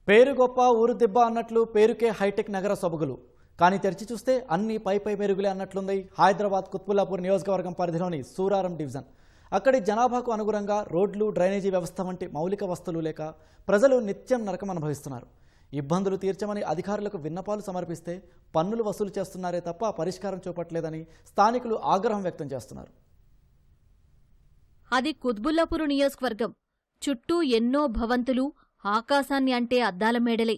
పేరు గొప్ప ఊరు దిబ్బ అన్నట్లు పేరుకే హైటెక్ నగర సొబగులు. కానీ తెరిచి చూస్తే అన్ని పై మెరుగులే అన్నట్లుంది హైదరాబాద్ కుత్బుల్లాపూర్ నియోజకవర్గం పరిధిలోని సూరారం డివిజన్. అక్కడి జనాభాకు అనుగుణంగా రోడ్లు, డ్రైనేజీ వ్యవస్థ వంటి మౌలిక వస్తువులు లేక ప్రజలు నిత్యం నరకం అనుభవిస్తున్నారు. ఇబ్బందులు తీర్చమని అధికారులకు విన్నపాలు సమర్పిస్తే పన్నులు వసూలు చేస్తున్నారే తప్ప పరిష్కారం చూపట్లేదని స్థానికులు ఆగ్రహం వ్యక్తం చేస్తున్నారు. అది కుత్బుల్లాపూర్ నియోజకవర్గం. చుట్టూ ఎన్నో భవంతులు, ఆకాశాన్ని అంటే అద్దాల మేడలే.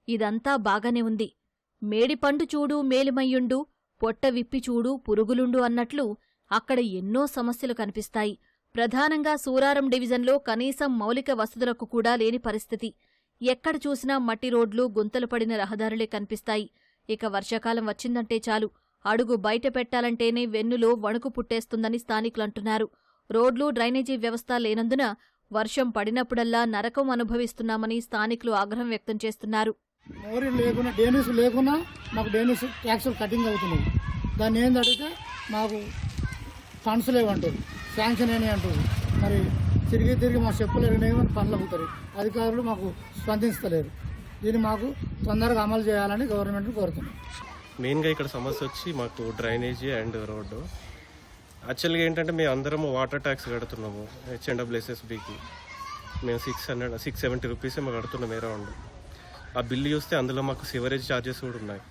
ఇదంతా బాగానే ఉంది. మేడిపండు చూడు మేలిమయ్యుండు, పొట్ట విప్పి చూడు పురుగులుండు అన్నట్లు అక్కడ ఎన్నో సమస్యలు కనిపిస్తాయి. ప్రధానంగా సూరారం డివిజన్లో కనీసం మౌలిక వసతులకు కూడా లేని పరిస్థితి. ఎక్కడ చూసినా మట్టి రోడ్లు, గుంతలు పడిన రహదారులే కనిపిస్తాయి. ఇక వర్షాకాలం వచ్చిందంటే చాలు, అడుగు బయట పెట్టాలంటేనే వెన్నులో వణుకు పుట్టేస్తుందని స్థానికులంటున్నారు. రోడ్లు, డ్రైనేజీ వ్యవస్థ లేనందున వర్షం పడినప్పుడల్లా నరకం అనుభవిస్తున్నామని స్థానికులు ఆగ్రహం వ్యక్తం చేస్తున్నారు. మోరీ లేకున్నా, డేనిస్ లేకున్నా మాకు డేనిస్ ట్యాక్సులు కటింగ్ అవుతున్నాయి. దాన్ని ఏంది అడిగితే మాకు ఫండ్స్ లేవంటారు, శాంక్షన్ అయినాయి అంటారు. మరి తిరిగి మా చెప్పులు ఎరిగినాయి పనులు అవుతారు. అధికారులు మాకు స్పందించలేరు. దీన్ని మాకు తొందరగా అమలు చేయాలని గవర్నమెంట్ కోరుతున్నాం. మెయిన్గా ఇక్కడ సమస్య వచ్చి మాకు డ్రైనేజీ అండ్ రోడ్డు. యాక్చువల్గా ఏంటంటే మేము అందరం వాటర్ ట్యాక్స్ కడుతున్నాము HNWSSBకి. మేము 670 రూపీసే మేము కడుతున్నాం అరౌండ్. ఆ బిల్లు చూస్తే అందులో మాకు సివరేజ్ ఛార్జెస్ కూడా ఉన్నాయి.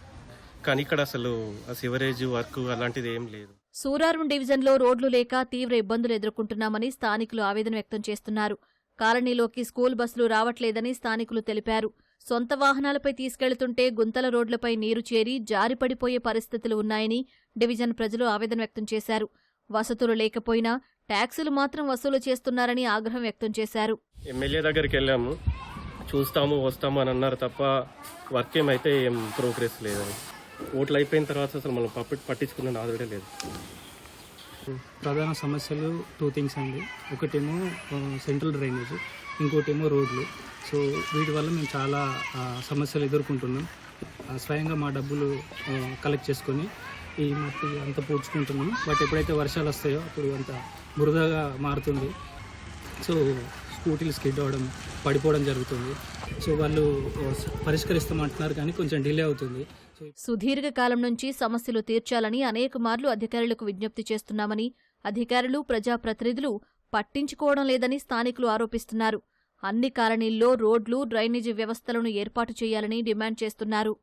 కానీ ఇక్కడ అసలు ఆ సివరేజ్ వర్క్ అలాంటిది ఏం లేదు. సూరారం డివిజన్లో రోడ్లు లేక తీవ్ర ఇబ్బందులు ఎదుర్కొంటున్నామని స్థానికులు ఆవేదన వ్యక్తం చేస్తున్నారు. కాలనీలోకి స్కూల్ బస్సులు రావట్లేదని స్థానికులు తెలిపారు. సొంత వాహనాలపై తీసుకెళ్తుంటే గుంతల రోడ్లపై నీరు చేరి జారిపడిపోయే పరిస్థితులు ఉన్నాయని డివిజన్ ప్రజలు ఆవేదన వ్యక్తం చేశారు. వసతులు లేకపోయినా ట్యాక్సులు మాత్రం వసూలు చేస్తున్నారని ఆగ్రహం వ్యక్తం చేశారు. ఎమ్మెల్యే దగ్గరికి వెళ్ళాము, చూస్తాము వస్తాము అని అన్నారు తప్ప వర్క్ ఏమైతే ఏం ప్రోగ్రెస్ లేదని. ఓట్లు అయిపోయిన తర్వాత అసలు మనం పట్టించుకున్న నాదుడే లేదు. ప్రధాన సమస్యలు 2 థింగ్స్ అండి. ఒకటేమో సెంట్రల్ డ్రైనేజ్, ఇంకోటేమో రోడ్లు. సో వీటి వల్ల మేము చాలా సమస్యలు ఎదుర్కొంటున్నాం. స్వయంగా మా డబ్బులు కలెక్ట్ చేసుకొని ఈ మట్టి అంతా పూడ్చుకుంటున్నాం. బట్ ఎప్పుడైతే వర్షాలు వస్తాయో అప్పుడు అంత బురదగా మారుతుంది. సో స్కూటీలు స్కిడ్ అవ్వడం, పడిపోవడం జరుగుతుంది. సో వాళ్ళు పరిష్కరిస్తామంటున్నారు కానీ కొంచెం డిలే అవుతుంది. సుదీర్ఘకాలం నుంచి సమస్యలు తీర్చాలని అనేక మార్లు అధికారులకు విజ్ఞప్తి చేస్తున్నామని, అధికారులు, ప్రజాప్రతినిధులు పట్టించుకోవడం లేదని స్థానికులు ఆరోపిస్తున్నారు. అన్ని కాలనీల్లో రోడ్లు, డ్రైనేజీ వ్యవస్థలను ఏర్పాటు చేయాలని డిమాండ్ చేస్తున్నారు.